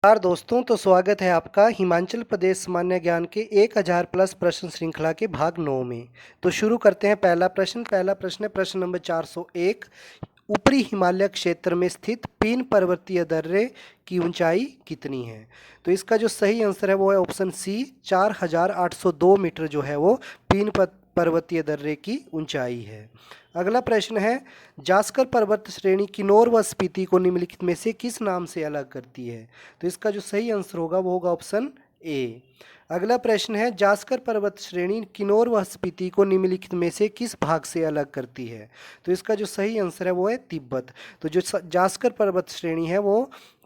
नमस्कार दोस्तों, तो स्वागत है आपका हिमाचल प्रदेश सामान्य ज्ञान के 1000 प्लस प्रश्न श्रृंखला के भाग 9 में। तो शुरू करते हैं। पहला प्रश्न है प्रश्न नंबर 401। ऊपरी हिमालय क्षेत्र में स्थित पीन पर्वतीय दर्रे की ऊंचाई कितनी है? तो इसका जो सही आंसर है वो है ऑप्शन सी, 4802 मीटर जो है वो पीन पर्वतीय दर्रे की ऊंचाई है। अगला प्रश्न है, जास्कर पर्वत श्रेणी किन्नौर व स्पीति को निम्नलिखित में से किस नाम से अलग करती है? तो इसका जो सही आंसर होगा वो होगा ऑप्शन ए। अगला प्रश्न है, जास्कर पर्वत श्रेणी किन्नौर व स्पीति को निम्नलिखित में से किस भाग से अलग करती है? तो इसका जो सही आंसर है वो है तिब्बत। तो जो जास्कर पर्वत श्रेणी है वो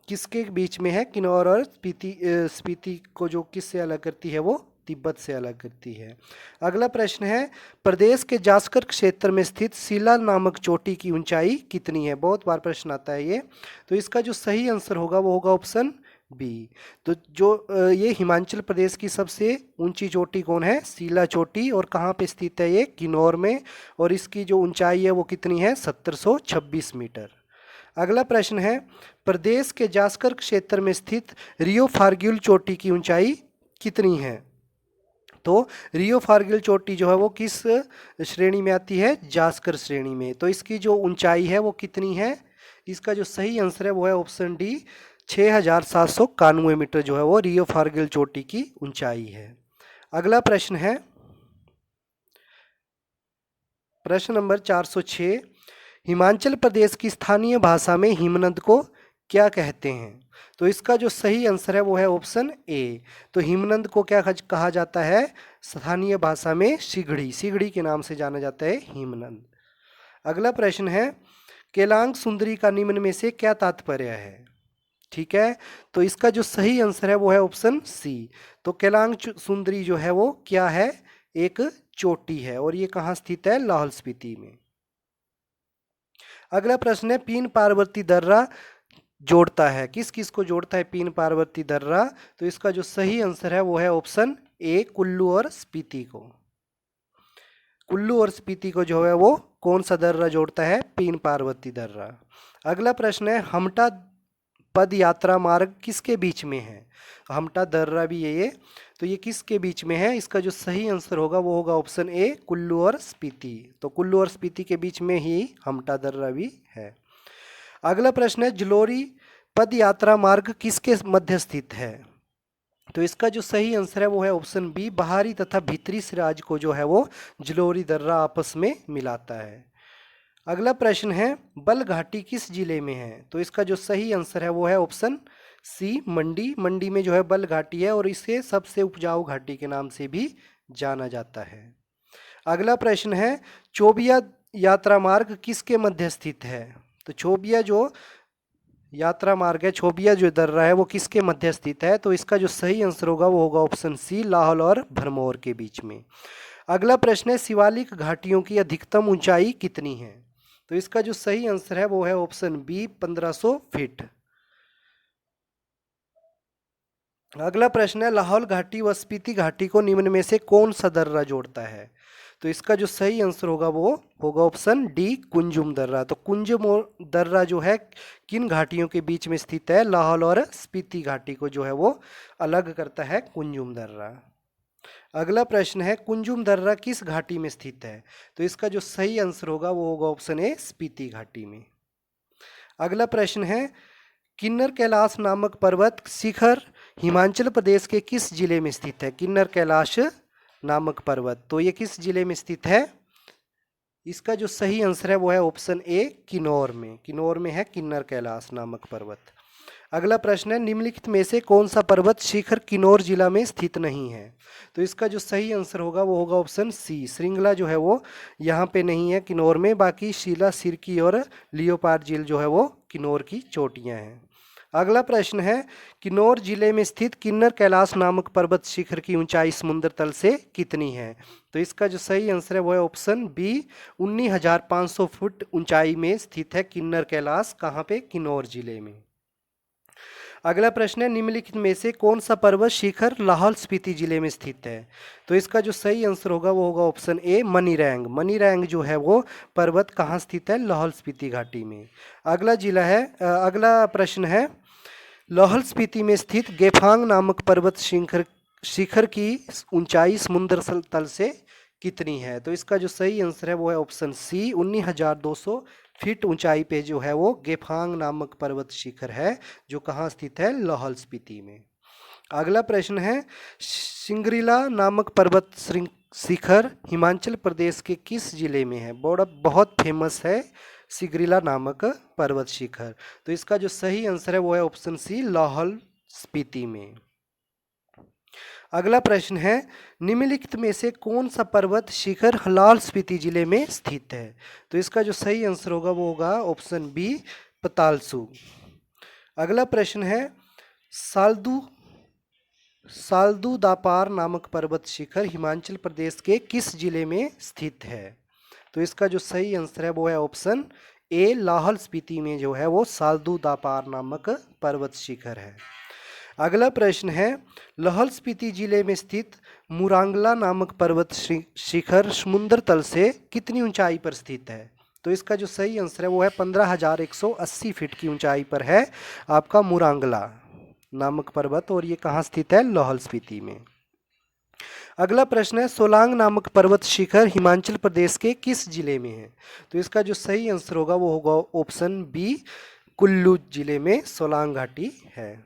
किसके बीच में है? किन्नौर और स्पीति को जो किससे अलग करती है? वो तिब्बत से अलग करती है। अगला प्रश्न है, प्रदेश के जास्कर क्षेत्र में स्थित शिला नामक चोटी की ऊंचाई कितनी है? बहुत बार प्रश्न आता है ये। तो इसका जो सही आंसर होगा वो होगा ऑप्शन बी। तो जो ये हिमाचल प्रदेश की सबसे ऊंची चोटी कौन है? शिला चोटी। और कहाँ पे स्थित है ये? किन्नौर में। और इसकी जो ऊंचाई है वो कितनी है? 1726 मीटर। अगला प्रश्न है, प्रदेश के जास्कर क्षेत्र में स्थित रियो फार्ग्यूल चोटी की ऊंचाई कितनी है? तो रियो फार्गिल चोटी जो है वो किस श्रेणी में आती है? जास्कर श्रेणी में। तो इसकी जो ऊंचाई है वो कितनी है? इसका जो सही आंसर है वो है ऑप्शन डी, 6791 मीटर जो है वो रियो फार्गिल चोटी की ऊंचाई है। अगला प्रश्न है प्रश्न नंबर 406। हिमाचल प्रदेश की स्थानीय भाषा में हिमनद को क्या कहते हैं? तो इसका जो सही आंसर है वो है ऑप्शन ए। तो हिमनद को क्या कहा जाता है? स्थानीय भाषा में सिगड़ी, सिगड़ी के नाम से जाना जाता है हिमनद। अगला प्रश्न है, केलांग सुंदरी का निम्न में से क्या तात्पर्य है? ठीक है, तो इसका जो सही आंसर है वो है ऑप्शन सी। तो केलांग सुंदरी जो है वो क्या है? एक चोटी है। और ये कहाँ स्थित है? लाहौल स्पीति में। अगला प्रश्न है, पीन पार्वती दर्रा जोड़ता है, किस किस को जोड़ता है पीन पार्वती दर्रा? तो इसका जो सही आंसर है वो है ऑप्शन ए, कुल्लू और स्पीति को। कुल्लू और स्पीति को जो है वो कौन सा दर्रा जोड़ता है? पीन पार्वती दर्रा। अगला प्रश्न है, हमटा पद यात्रा मार्ग किसके बीच में है? हमटा दर्रा भी है ये। तो ये किसके बीच में है? इसका जो सही आंसर होगा वो होगा ऑप्शन ए, कुल्लू और स्पीति। तो कुल्लू और स्पीति के बीच में ही हमटा दर्रा भी है। अगला प्रश्न है, जलोरी पद यात्रा मार्ग किसके मध्य स्थित है? तो इसका जो सही आंसर है वो है ऑप्शन बी, बाहरी तथा भीतरी सिराज को जो है वो जलोरी दर्रा आपस में मिलाता है। अगला प्रश्न है, बल घाटी किस जिले में है? तो इसका जो सही आंसर है वो है ऑप्शन सी, मंडी। मंडी में जो है बल घाटी है और इसे सबसे उपजाऊ घाटी के नाम से भी जाना जाता है। अगला प्रश्न है, चोबिया यात्रा मार्ग किसके मध्य स्थित है? तो चोबिया जो यात्रा मार्ग है, चोबिया जो दर्रा है वो किसके मध्य स्थित है? तो इसका जो सही आंसर होगा वो होगा ऑप्शन सी, लाहौल और भरमौर के बीच में। अगला प्रश्न है, शिवालिक घाटियों की अधिकतम ऊंचाई कितनी है? तो इसका जो सही आंसर है वो है ऑप्शन बी, 1500 फीट। अगला प्रश्न है, लाहौल घाटी व स्पीति घाटी को निम्न में से कौन सा दर्रा जोड़ता है? तो इसका जो सही आंसर होगा वो होगा ऑप्शन डी, कुंजुम दर्रा। तो कुंजुम दर्रा जो है किन घाटियों के बीच में स्थित है? लाहौल और स्पीति घाटी को जो है वो अलग करता है कुंजुम दर्रा। अगला प्रश्न है, कुंजुम दर्रा किस घाटी में स्थित है? तो इसका जो सही आंसर होगा वो होगा ऑप्शन ए, स्पीति घाटी में। अगला प्रश्न है, किन्नर कैलाश नामक पर्वत शिखर हिमाचल प्रदेश के किस जिले में स्थित है? किन्नर कैलाश नामक पर्वत, तो ये किस जिले में स्थित है? इसका जो सही आंसर है वो है ऑप्शन ए, किन्नौर में। किन्नौर में है किन्नर कैलाश नामक पर्वत। अगला प्रश्न है, निम्नलिखित में से कौन सा पर्वत शिखर किन्नौर जिला में स्थित नहीं है? तो इसका जो सही आंसर होगा वो होगा ऑप्शन सी, श्रृंगला जो है वो यहाँ पे नहीं है किन्नौर में, बाकी शिला, सिरकी और लियोपार्ड झील जो है वो किन्नौर की चोटियाँ हैं। अगला प्रश्न है, किन्नौर जिले में स्थित किन्नर कैलाश नामक पर्वत शिखर की ऊंचाई समुद्र तल से कितनी है? तो इसका जो सही आंसर है वो है ऑप्शन बी, 19,500 फुट ऊंचाई में स्थित है किन्नर कैलाश। कहाँ पे? किन्नौर जिले में। अगला प्रश्न है, निम्नलिखित में से कौन सा पर्वत शिखर लाहौल स्पीति जिले में स्थित है? तो इसका जो सही आंसर होगा वो होगा ऑप्शन ए, मनीरैंग। मनीरैंग जो है वो पर्वत कहाँ स्थित है? लाहौल स्पीति घाटी में। अगला प्रश्न है, लाहौल स्पीति में स्थित गेफांग नामक पर्वत शिखर की ऊंचाई समुद्र तल से कितनी है? तो इसका जो सही आंसर है वो है ऑप्शन सी, 19,200 फीट ऊंचाई पे जो है वो गेफांग नामक पर्वत शिखर है, जो कहाँ स्थित है? लाहौल स्पीति में। अगला प्रश्न है, सिंगरीला नामक पर्वत शिखर हिमाचल प्रदेश के किस जिले में है? बहुत फेमस है सिंगरीला नामक पर्वत शिखर। तो इसका जो सही आंसर है वो है ऑप्शन सी, लाहौल स्पीति में। अगला प्रश्न है, निम्नलिखित में से कौन सा पर्वत शिखर लाहौल स्पीति जिले में स्थित है? तो इसका जो सही आंसर होगा वो होगा ऑप्शन बी, पतालसू। अगला प्रश्न है, सालदू दापार नामक पर्वत शिखर हिमाचल प्रदेश के किस जिले में स्थित है? तो इसका जो सही आंसर है वो है ऑप्शन ए, लाहौल स्पीति में जो है वो सालदू दापार नामक पर्वत शिखर है। अगला प्रश्न है, लाहौल स्पीति जिले में स्थित मुरांगला नामक पर्वत शिखर समुद्र तल से कितनी ऊंचाई पर स्थित है? तो इसका जो सही आंसर है वो है 15,180 फीट की ऊंचाई पर है आपका मुरांगला नामक पर्वत, और ये कहाँ स्थित है? लाहौल स्पीति में। अगला प्रश्न है, सोलांग नामक पर्वत शिखर हिमाचल प्रदेश के किस जिले में है? तो इसका जो सही आंसर होगा वो होगा ऑप्शन बी, कुल्लू जिले में सोलांग घाटी है।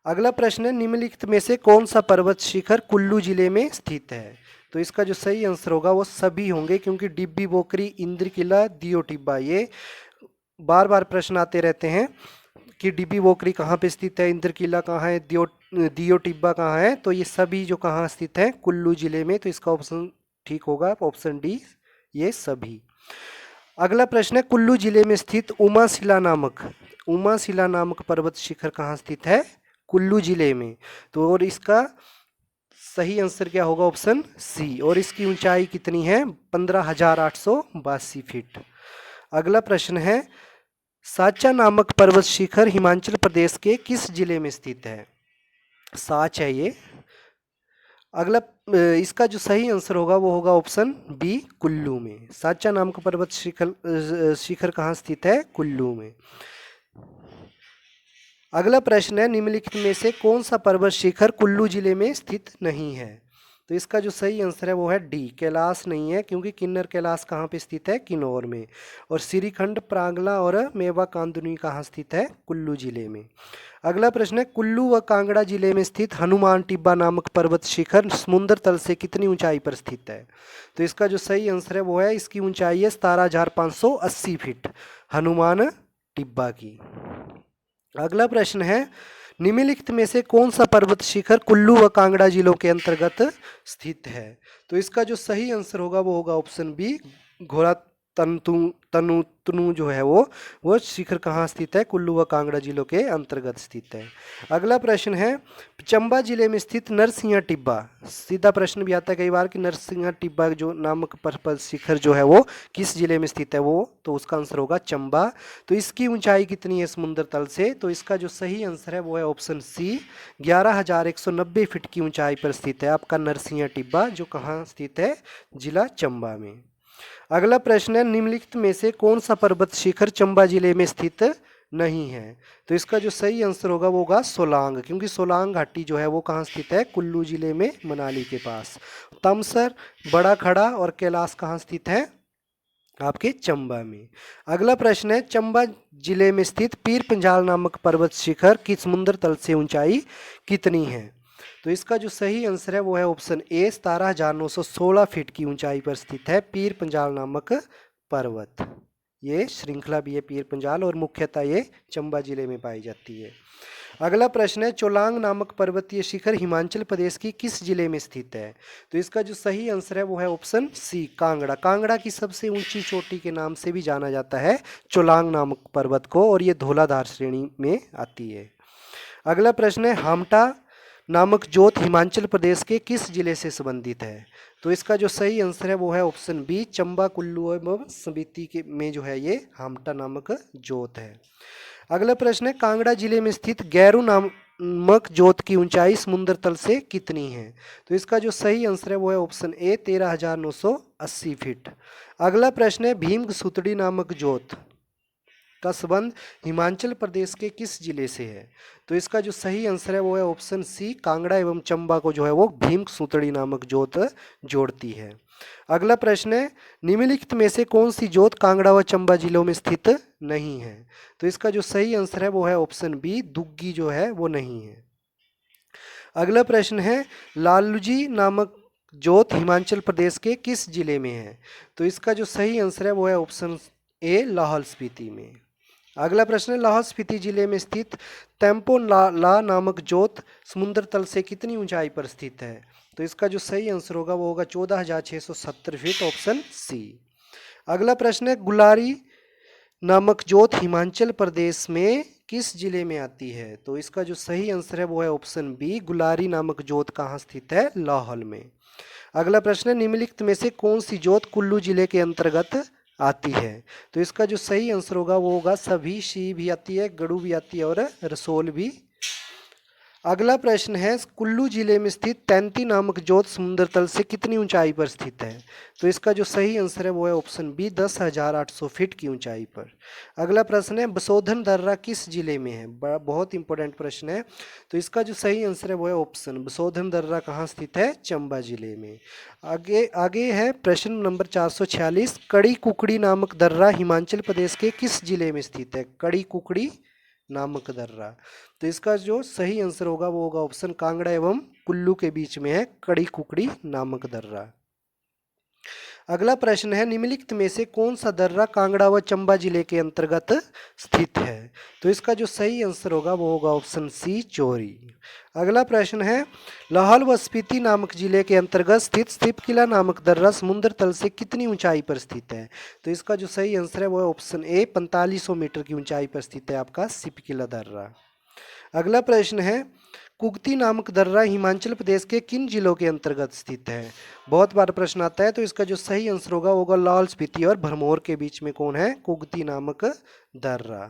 अगला प्रश्न है, निम्नलिखित में से कौन सा पर्वत शिखर कुल्लू जिले में स्थित है? तो इसका जो सही आंसर होगा वो सभी होंगे, क्योंकि डिब्बी बोकरी, इंद्र किला, दियो टिब्बा, ये बार बार प्रश्न आते रहते हैं कि डिब्बी बोकरी कहाँ पे स्थित है, इंद्र किला कहाँ है, दियो टिब्बा कहाँ है। तो ये सभी जो कहाँ स्थित है? कुल्लू जिले में। तो इसका ऑप्शन ठीक होगा ऑप्शन डी, ये सभी। अगला प्रश्न है, कुल्लू जिले में स्थित उमाशिला नामक पर्वत शिखर कहाँ स्थित है? कुल्लू जिले में। तो और इसका सही आंसर क्या होगा? ऑप्शन सी, और इसकी ऊंचाई कितनी है? 15,882 फीट। अगला प्रश्न है, साचा नामक पर्वत शिखर हिमाचल प्रदेश के किस जिले में स्थित है? साच है ये। अगला इसका जो सही आंसर होगा वो होगा ऑप्शन बी, कुल्लू में। साचा नामक पर्वत शिखर कहाँ स्थित है? कुल्लू में। अगला प्रश्न है, निम्नलिखित में से कौन सा पर्वत शिखर कुल्लू जिले में स्थित नहीं है? तो इसका जो सही आंसर है वो है डी, कैलाश नहीं है, क्योंकि किन्नर कैलाश कहाँ पे स्थित है? किन्नौर में। और श्रीखंड, प्रांगला और मेवा कांदुनी कहाँ स्थित है? कुल्लू जिले में। अगला प्रश्न है, कुल्लू व कांगड़ा जिले में स्थित हनुमान टिब्बा नामक पर्वत शिखर समुद्र तल से कितनी ऊंचाई पर स्थित है? तो इसका जो सही आंसर है वो है, इसकी ऊंचाई है 17,580 फीट हनुमान टिब्बा की। अगला प्रश्न है, निम्नलिखित में से कौन सा पर्वत शिखर कुल्लू व कांगड़ा जिलों के अंतर्गत स्थित है? तो इसका जो सही आंसर होगा वो होगा ऑप्शन बी, घोड़ा तनु जो है वो शिखर कहाँ स्थित है? कुल्लू व कांगड़ा जिलों के अंतर्गत स्थित है। अगला प्रश्न है, चंबा जिले में स्थित नरसिंह टिब्बा, सीधा प्रश्न भी आता है कई बार कि नरसिंह टिब्बा जो नामक पर्वत शिखर जो है वो किस जिले में स्थित है? वो तो उसका आंसर होगा चंबा। तो इसकी ऊंचाई कितनी है समुद्र तल से? तो इसका जो सही आंसर है वो है ऑप्शन सी, 11,190 फीट की ऊंचाई पर स्थित है आपका नरसिंह टिब्बा, जो कहाँ स्थित है? जिला चंबा में। अगला प्रश्न है, निम्नलिखित में से कौन सा पर्वत शिखर चंबा जिले में स्थित नहीं है? तो इसका जो सही आंसर होगा वो होगा सोलांग, क्योंकि सोलांग घाटी जो है वो कहाँ स्थित है? कुल्लू जिले में, मनाली के पास। तमसर, बड़ा खड़ा और कैलाश कहाँ स्थित है? आपके चंबा में। अगला प्रश्न है, चंबा जिले में स्थित पीर पंजाल नामक पर्वत शिखर की समुद्र तल से ऊंचाई कितनी है? तो इसका जो सही आंसर है वो है ऑप्शन ए, 17,916 फीट की ऊंचाई पर स्थित है पीर पंजाल नामक पर्वत। ये श्रृंखला भी है पीर पंजाल, और मुख्यतः ये चंबा जिले में पाई जाती है। अगला प्रश्न है, चोलांग नामक पर्वतीय शिखर हिमाचल प्रदेश की किस जिले में स्थित है? तो इसका जो सही आंसर है वो है ऑप्शन सी, कांगड़ा। कांगड़ा की सबसे ऊंची चोटी के नाम से भी जाना जाता है चोलांग नामक पर्वत को, और ये धौलाधार श्रेणी में आती है। अगला प्रश्न है, हामटा नामक जोत हिमाचल प्रदेश के किस जिले से संबंधित है? तो इसका जो सही आंसर है वो है ऑप्शन बी, चंबा, कुल्लू एवं स्पीति के में जो है ये हामटा नामक जोत है। अगला प्रश्न है, कांगड़ा जिले में स्थित गैरू नामक जोत की ऊंचाई समुद्र तल से कितनी है? तो इसका जो सही आंसर है वो है ऑप्शन ए, 13,980 फीट। अगला प्रश्न है, भीम सुतड़ी नामक जोत का संबंध हिमाचल प्रदेश के किस जिले से है? तो इसका जो सही आंसर है वो है ऑप्शन सी, कांगड़ा एवं चंबा को जो है वो भीम सूतड़ी नामक जोत जोड़ती है। अगला प्रश्न है, निम्नलिखित में से कौन सी जोत कांगड़ा व चंबा जिलों में स्थित नहीं है? तो इसका जो सही आंसर है वो है ऑप्शन बी, दुग्गी जो है वो नहीं है। अगला प्रश्न है, लालूजी नामक जोत हिमाचल प्रदेश के किस जिले में है? तो इसका जो सही आंसर है वो है ऑप्शन ए, लाहौल स्पीति में। अगला प्रश्न है, लाहौल स्पीति जिले में स्थित तेम्पो ला नामक जोत समुद्र तल से कितनी ऊंचाई पर स्थित है? तो इसका जो सही आंसर होगा वो होगा 14,670 फीट, ऑप्शन सी। अगला प्रश्न है, गुलारी नामक जोत हिमाचल प्रदेश में किस जिले में आती है? तो इसका जो सही आंसर है वो है ऑप्शन बी, गुलारी नामक जोत कहाँ स्थित है? लाहौल में। अगला प्रश्न है, निम्नलिखित में से कौन सी जोत कुल्लू जिले के अंतर्गत आती है? तो इसका जो सही आंसर होगा वो होगा सभी, सी भी आती है, गड़ू भी आती है और रसोल भी। अगला प्रश्न है, कुल्लू जिले में स्थित तैंती नामक जोत समुद्र तल से कितनी ऊंचाई पर स्थित है? तो इसका जो सही आंसर है वो है ऑप्शन बी, 10,800 फीट की ऊंचाई पर। अगला प्रश्न है, बसोधन दर्रा किस जिले में है? बहुत इंपॉर्टेंट प्रश्न है। तो इसका जो सही आंसर है वो है ऑप्शन, बसोधन दर्रा कहाँ स्थित है? चंबा जिले में। आगे है प्रश्न नंबर 446, कड़ी कुकड़ी नामक दर्रा हिमाचल प्रदेश के किस जिले में स्थित है? कड़ी कुकड़ी नामक दर्रा। तो इसका जो सही आंसर होगा वो होगा ऑप्शन कांगड़ा एवं कुल्लू के बीच में है कड़ी कुकड़ी नामक दर्रा। अगला प्रश्न है, निम्नलिखित में से कौन सा दर्रा कांगड़ा व चंबा जिले के अंतर्गत स्थित है? तो इसका जो सही आंसर होगा वो होगा ऑप्शन सी, चोरी। अगला प्रश्न है, लाहौल व स्पीति नामक जिले के अंतर्गत स्थित सिप किला नामक दर्रा समुद्र तल से कितनी ऊंचाई पर स्थित है? तो इसका जो सही आंसर है वो है ऑप्शन ए, 4500 मीटर की ऊंचाई पर स्थित है आपका सिप किला दर्रा। अगला प्रश्न है, कुगती नामक दर्रा हिमाचल प्रदेश के किन जिलों के अंतर्गत स्थित है? बहुत बार प्रश्न आता है। तो इसका जो सही आंसर होगा वो होगा लाहौल स्पीति और भरमौर के बीच में कौन है? कुगती नामक दर्रा।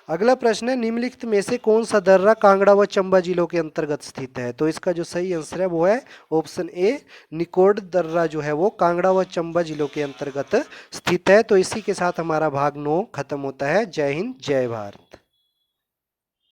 अगला प्रश्न है, निम्नलिखित में से कौन सा दर्रा कांगड़ा व चंबा जिलों के अंतर्गत स्थित है? तो इसका जो सही आंसर है वो है ऑप्शन ए, निकोड दर्रा जो है वो कांगड़ा व चंबा जिलों के अंतर्गत स्थित है। तो इसी के साथ हमारा भाग 9 खत्म होता है। जय हिंद, जय भारत।